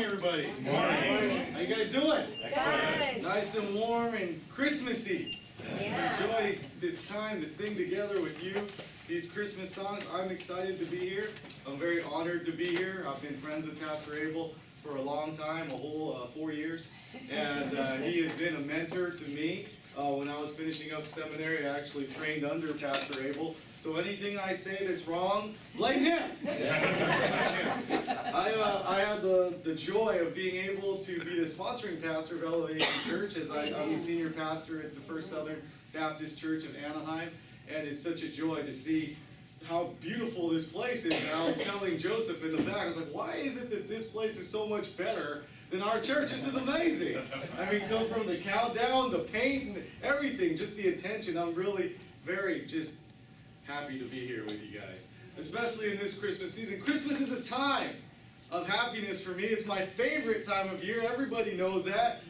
everybody. Good morning. How you guys doing? Good. Nice and warm and Christmassy. Yeah. Enjoy this time to sing together with you these Christmas songs. I'm excited to be here. I'm very honored to be here. I've been friends with Pastor Abel for a long time, a whole 4 years. And he has been a mentor to me. When I was finishing up seminary, I actually trained under Pastor Abel. So anything I say that's wrong, blame him. I have the joy of being able to be the sponsoring pastor of Elevation Church, as I'm the senior pastor at the First Southern Baptist Church of Anaheim. And it's such a joy to see how beautiful this place is. And I was telling Joseph in the back, I was like, why is it that this place is so much better than our church? This is amazing. I mean, come from the countdown, the paint, and everything, just the attention. I'm really very just happy to be here with you guys, especially in this Christmas season. Christmas is a time of happiness for me. It's my favorite time of year. Everybody knows that.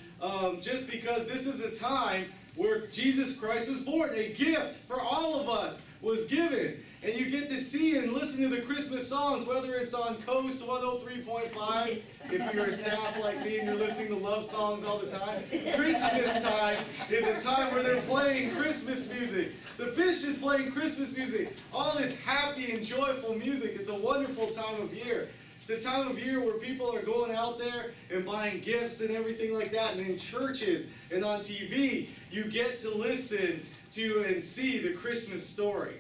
Just because this is a time where Jesus Christ was born. A gift for all of us was given. And you get to see and listen to the Christmas songs, whether it's on Coast 103.5, if you're a sap like me and you're listening to love songs all the time. Christmas time is a time where they're playing Christmas music. The Fish is playing Christmas music. All this happy and joyful music. It's a wonderful time of year. It's a time of year where people are going out there and buying gifts and everything like that. And in churches and on TV, you get to listen to and see the Christmas story.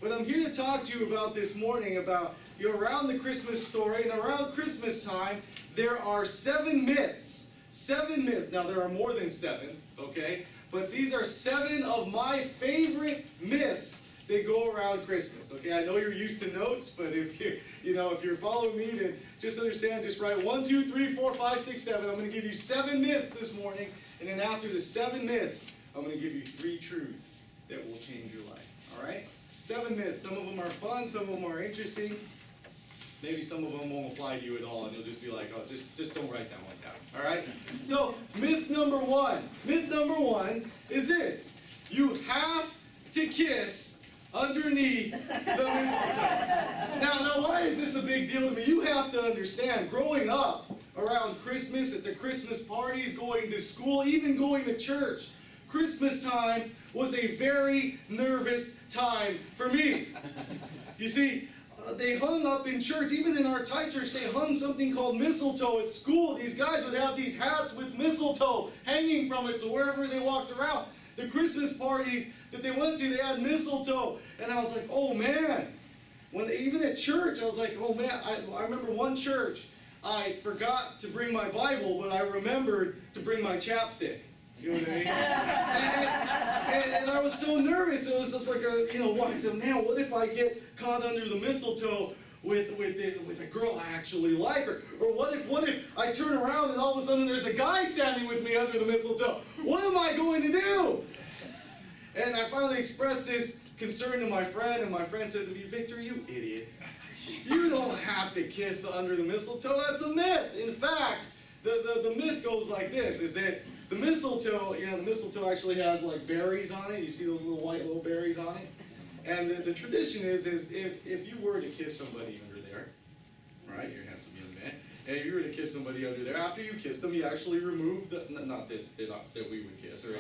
But I'm here to talk to you about this morning about, around the Christmas story and around Christmas time, there are 7 myths. 7 myths. Now, there are more than 7, okay? But these are 7 of my favorite myths that go around Christmas. Okay, I know you're used to notes, but if you're following me, then just understand, just write 1, 2, 3, 4, 5, 6, 7. I'm going to give you 7 myths this morning, and then after the 7 myths, I'm going to give you 3 truths that will change your life. All right? 7 myths. Some of them are fun, some of them are interesting. Maybe some of them won't apply to you at all, and you'll just be like, oh, just don't write that one down. All right? So, myth number 1. Myth number 1 is this: you have to kiss underneath the mistletoe. Now, why is this a big deal to me? You have to understand, growing up around Christmas, at the Christmas parties, going to school, even going to church, Christmas time was a very nervous time for me. You see, they hung up in church, even in our Thai church, they hung something called mistletoe at school. These guys would have these hats with mistletoe hanging from it, so wherever they walked around, the Christmas parties that they went to, they had mistletoe. And I was like, oh man. Even at church, I was like, oh man. I remember one church, I forgot to bring my Bible, but I remembered to bring my chapstick. You know what I mean? and I was so nervous. It was just like I said, man, what if I get caught under the mistletoe with a girl I actually like? Or what if I turn around and all of a sudden there's a guy standing with me under the mistletoe? What am I going to do? And I finally expressed this concern to my friend, and my friend said to me, Victor, you idiot. You don't have to kiss under the mistletoe. That's a myth. In fact, the myth goes like this, is that the mistletoe actually has like berries on it. You see those white little berries on it? And the tradition is if you were to kiss somebody under there, right, you're going to have to be a man, and if you were to kiss somebody under there, after you kissed them, you actually remove not that we would kiss, or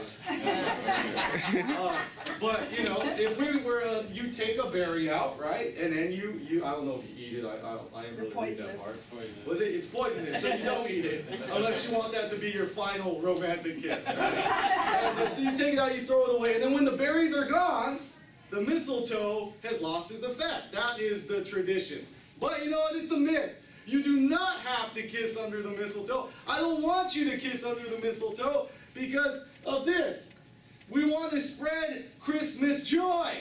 but if we were, you take a berry out, right, and then you I don't know if you eat it, I didn't really read that part. Was it? It's poisonous, so you don't eat it, unless you want that to be your final romantic kiss. And so you take it out, you throw it away, and then when the berries are gone, the mistletoe has lost its effect. That is the tradition. But you know what? It's a myth. You do not have to kiss under the mistletoe. I don't want you to kiss under the mistletoe because of this. We want to spread Christmas joy,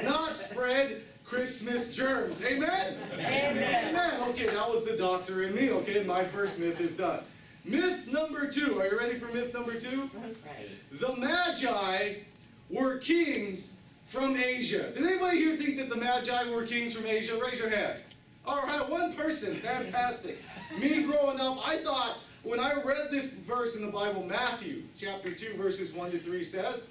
not spread Christmas germs. Amen? Amen. Amen. Okay, that was the doctor in me. Okay, my first myth is done. Myth number 2. Are you ready for myth number 2? Right. The Magi were kings from Asia. Did anybody here think that the Magi were kings from Asia? Raise your hand. All right, one person. Fantastic. Me growing up, I thought, when I read this verse in the Bible, Matthew chapter 2, verses 1 to 3 says,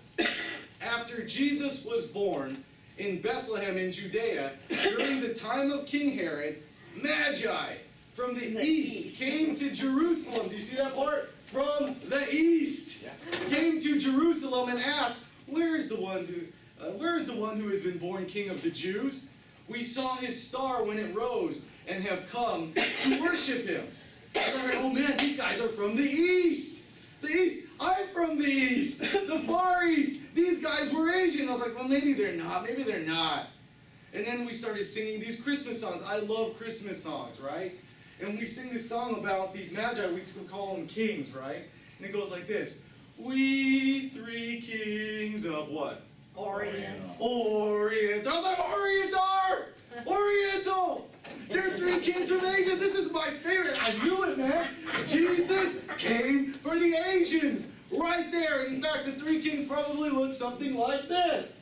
after Jesus was born in Bethlehem in Judea, during the time of King Herod, Magi from the east came to Jerusalem. Do you see that part? From the east came to Jerusalem and asked, where is the one who has been born King of the Jews? We saw his star when it rose and have come to worship him. And I'm like, oh man, these guys are from the east. The east. I'm from the east. The far east. These guys were Asian. I was like, well, maybe they're not. Maybe they're not. And then we started singing these Christmas songs. I love Christmas songs, right? And we sing this song about these magi. We call them kings, right? And it goes like this. We three kings of what? Orient. Orient. I was like, Orientar! Oriental! There are three kings from Asia. This is my favorite. I knew it, man. Jesus came for the Asians. Right there. In fact, the three kings probably look something like this.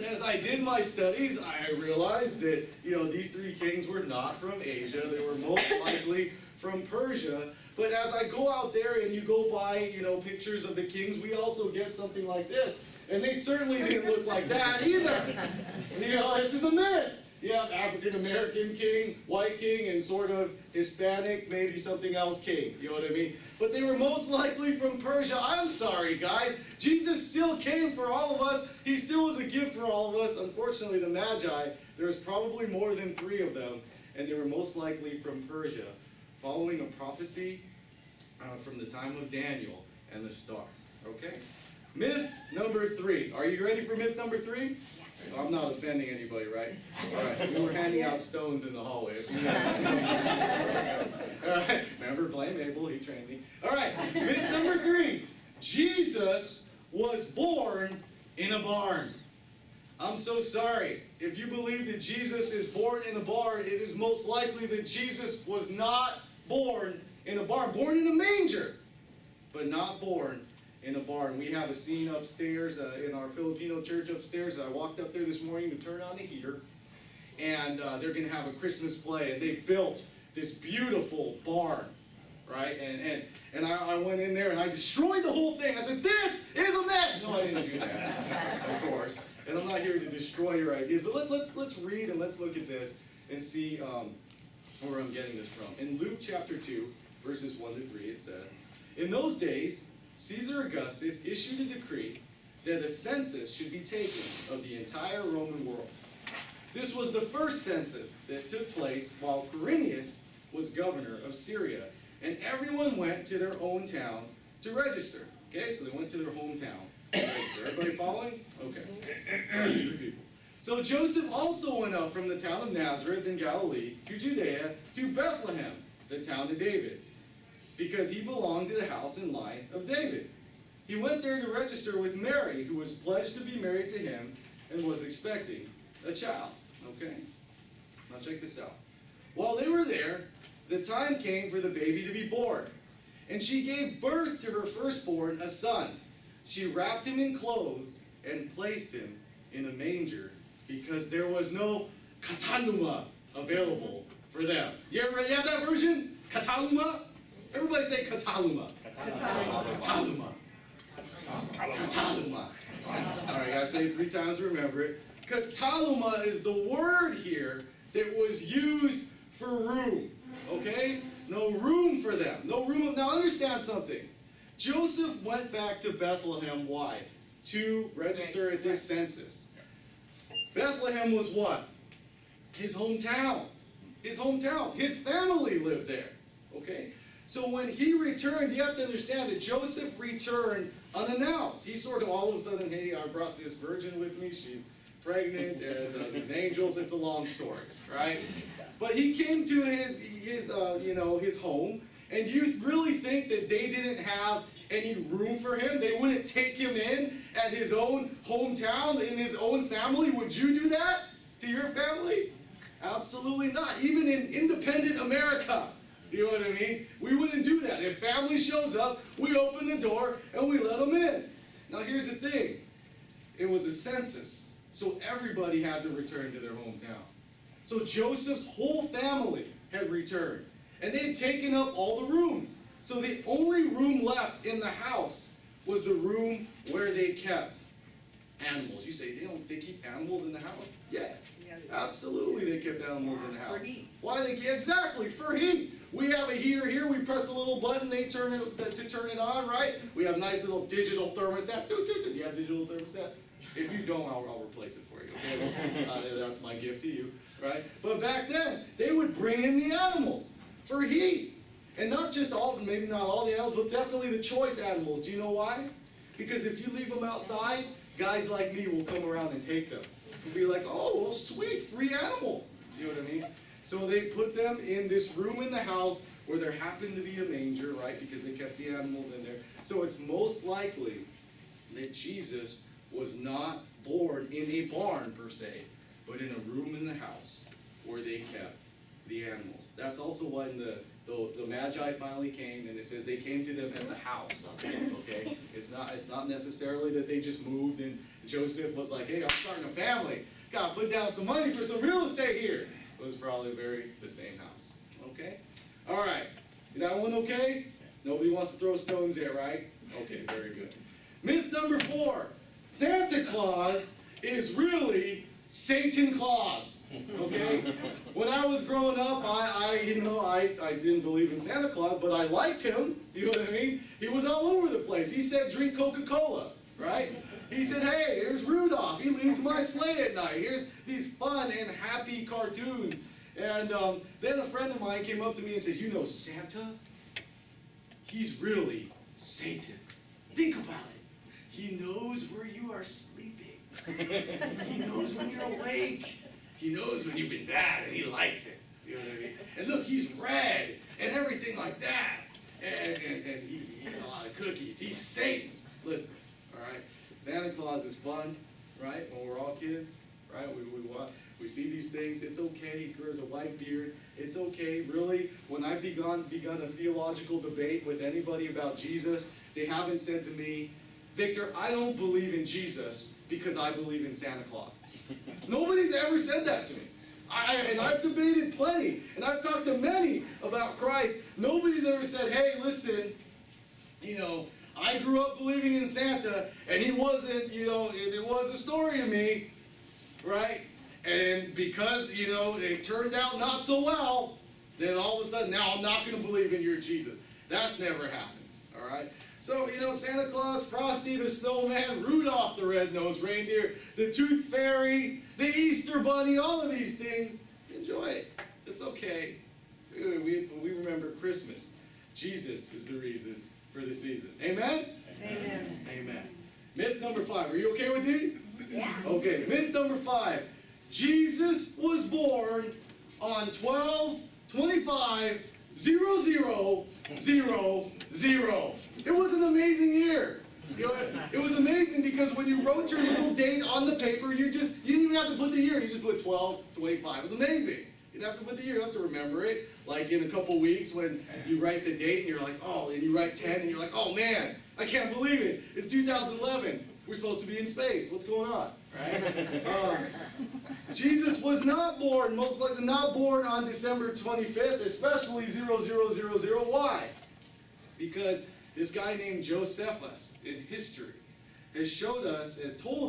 As I did my studies, I realized that, these three kings were not from Asia. They were most likely from Persia. But as I go out there and you go by, pictures of the kings, we also get something like this. And they certainly didn't look like that either. This is a myth. You have African-American king, white king, and sort of Hispanic, maybe something else king. You know what I mean? But they were most likely from Persia. I'm sorry, guys. Jesus still came for all of us. He still was a gift for all of us. Unfortunately, the Magi, there was probably more than three of them, and they were most likely from Persia, following a prophecy from the time of Daniel and the star. Okay? Myth number 3. Are you ready for myth number 3? I'm not offending anybody, right? All right. We were handing out stones in the hallway. All right. Remember, blame Abel. He trained me. All right. Myth number 3. Jesus was born in a barn. I'm so sorry. If you believe that Jesus is born in a barn, it is most likely that Jesus was not born in a barn. Born in a manger, but not born in a barn. We have a scene upstairs in our Filipino church upstairs. I walked up there this morning to turn on the heater, and they're going to have a Christmas play, and they built this beautiful barn, right? And I went in there and I destroyed the whole thing. I said, "This is a mess." No, I didn't do that, of course. And I'm not here to destroy your ideas, but let's read and let's look at this and see where I'm getting this from. In Luke chapter 2, verses 1 to 3, it says, "In those days, Caesar Augustus issued a decree that a census should be taken of the entire Roman world. This was the first census that took place while Quirinius was governor of Syria, and everyone went to their own town to register." Okay, so they went to their hometown to register. Everybody following? Okay. 3 people. "So Joseph also went up from the town of Nazareth in Galilee to Judea to Bethlehem, the town of David, because he belonged to the house and line of David. He went there to register with Mary, who was pledged to be married to him and was expecting a child." Okay? Now check this out. "While they were there, the time came for the baby to be born. And she gave birth to her firstborn, a son. She wrapped him in clothes and placed him in a manger because there was no kataluma available for them." You have that version? Kataluma? Everybody say kataluma. Kataluma. Kataluma. All right, gotta say it 3 times to remember it. Kataluma is the word here that was used for room. Okay? No room for them. No room. Now understand something. Joseph went back to Bethlehem. Why? To register at this census. Bethlehem was what? His hometown. His hometown. His family lived there. Okay? So when he returned, you have to understand that Joseph returned unannounced. He sort of all of a sudden, "Hey, I brought this virgin with me. She's pregnant, and these angels." It's a long story, right? But he came to his home, and you really think that they didn't have any room for him? They wouldn't take him in at his own hometown, in his own family? Would you do that to your family? Absolutely not. Even in independent America. You know what I mean? We wouldn't do that. If family shows up, we open the door and we let them in. Now here's the thing. It was a census, so everybody had to return to their hometown. So Joseph's whole family had returned, and they had taken up all the rooms. So the only room left in the house was the room where they kept animals. You say, they keep animals in the house? Yes. Absolutely, they kept animals in the house. For heat. Why they? Exactly, for heat. We have a heater here. We press a little button. They turn it to turn it on, right? We have nice little digital thermostat. Do you have digital thermostat? If you don't, I'll replace it for you. Okay? That's my gift to you, right? But back then, they would bring in the animals for heat, and not just all, maybe not all the animals, but definitely the choice animals. Do you know why? Because if you leave them outside, guys like me will come around and take them. And be like, oh, well, sweet, free animals. You know what I mean? So they put them in this room in the house where there happened to be a manger, right? Because they kept the animals in there. So it's most likely that Jesus was not born in a barn per se, but in a room in the house where they kept the animals. That's also when the Magi finally came, and it says they came to them at the house. Okay, it's not necessarily that they just moved and Joseph was like, hey, I'm starting a family. Gotta put down some money for some real estate here. It was probably the same house. Okay, all right. That one okay? Nobody wants to throw stones there, right? Okay, very good. Myth number 4. Santa Claus is really Satan Claus. Okay? When I was growing up, I didn't believe in Santa Claus, but I liked him. You know what I mean? He was all over the place. He said, drink Coca-Cola, right? He said, hey, here's Rudolph. He leads my sleigh at night. Here's these fun and happy cartoons. And then a friend of mine came up to me and said, you know Santa? He's really Satan. Think about it. He knows where you are sleeping. He knows when you're awake. He knows when you've been bad, and he likes it. You know what I mean? And look, he's red, and everything like that. And he eats a lot of cookies. He's Satan. Listen, all right? Santa Claus is fun, right? When we're all kids, right? We see these things. It's okay. He grows a white beard. It's okay. Really, when I've begun a theological debate with anybody about Jesus, they haven't said to me, Victor, I don't believe in Jesus because I believe in Santa Claus. Nobody's ever said that to me. And I've debated plenty, and I've talked to many about Christ. Nobody's ever said, hey, listen, I grew up believing in Santa, and he wasn't, it was a story to me, right? And because, it turned out not so well, then all of a sudden, now I'm not going to believe in your Jesus. That's never happened, all right? So, Santa Claus, Frosty the Snowman, Rudolph the Red-Nosed Reindeer, the Tooth Fairy, the Easter Bunny, all of these things, enjoy it. It's okay. We remember Christmas. Jesus is the reason for the season. Amen? Amen. Amen. Myth number 5. Are you okay with these? Yeah. Okay, myth number 5. Jesus was born on 12/25/0000. It was an amazing year. It was amazing because when you wrote your little date on the paper, you didn't even have to put the year. You just put 12/25. It was amazing. You didn't have to put the year. You don't have to remember it. Like in a couple weeks when you write the date and you're like, oh, and you write 10 and you're like, oh man, I can't believe it. It's 2011. We're supposed to be in space. What's going on? Right? Jesus was not born, most likely not born on December 25th, especially 0000. Why? Because this guy named Josephus in history has told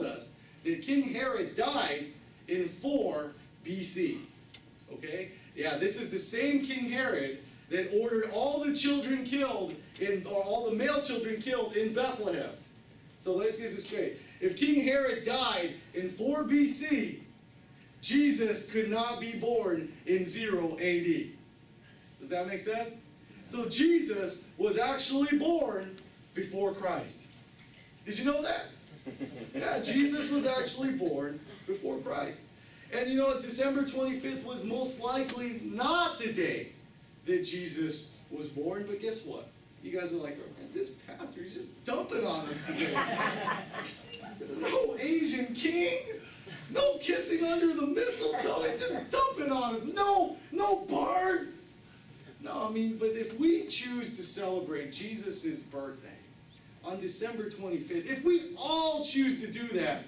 us that King Herod died in 4 BC. Okay? Yeah, this is the same King Herod that ordered all the children killed, or all the male children killed in Bethlehem. So let's get this straight. If King Herod died in 4 BC, Jesus could not be born in 0 AD. Does that make sense? So Jesus was actually born before Christ. Did you know that? Yeah, Jesus was actually born before Christ. And December 25th was most likely not the day that Jesus was born, but guess what? You guys were like, oh, man, this pastor, he's just dumping on us today. No Asian kings, no kissing under the mistletoe, it's just dumping on us. No Bard. No, but if we choose to celebrate Jesus' birthday on December 25th, if we all choose to do that,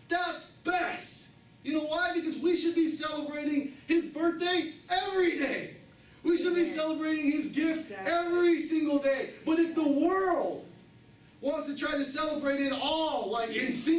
that's best. You know why? Because we should be celebrating his birthday every day. We should be celebrating his gift every single day. But if the world wants to try to celebrate it all, like in sync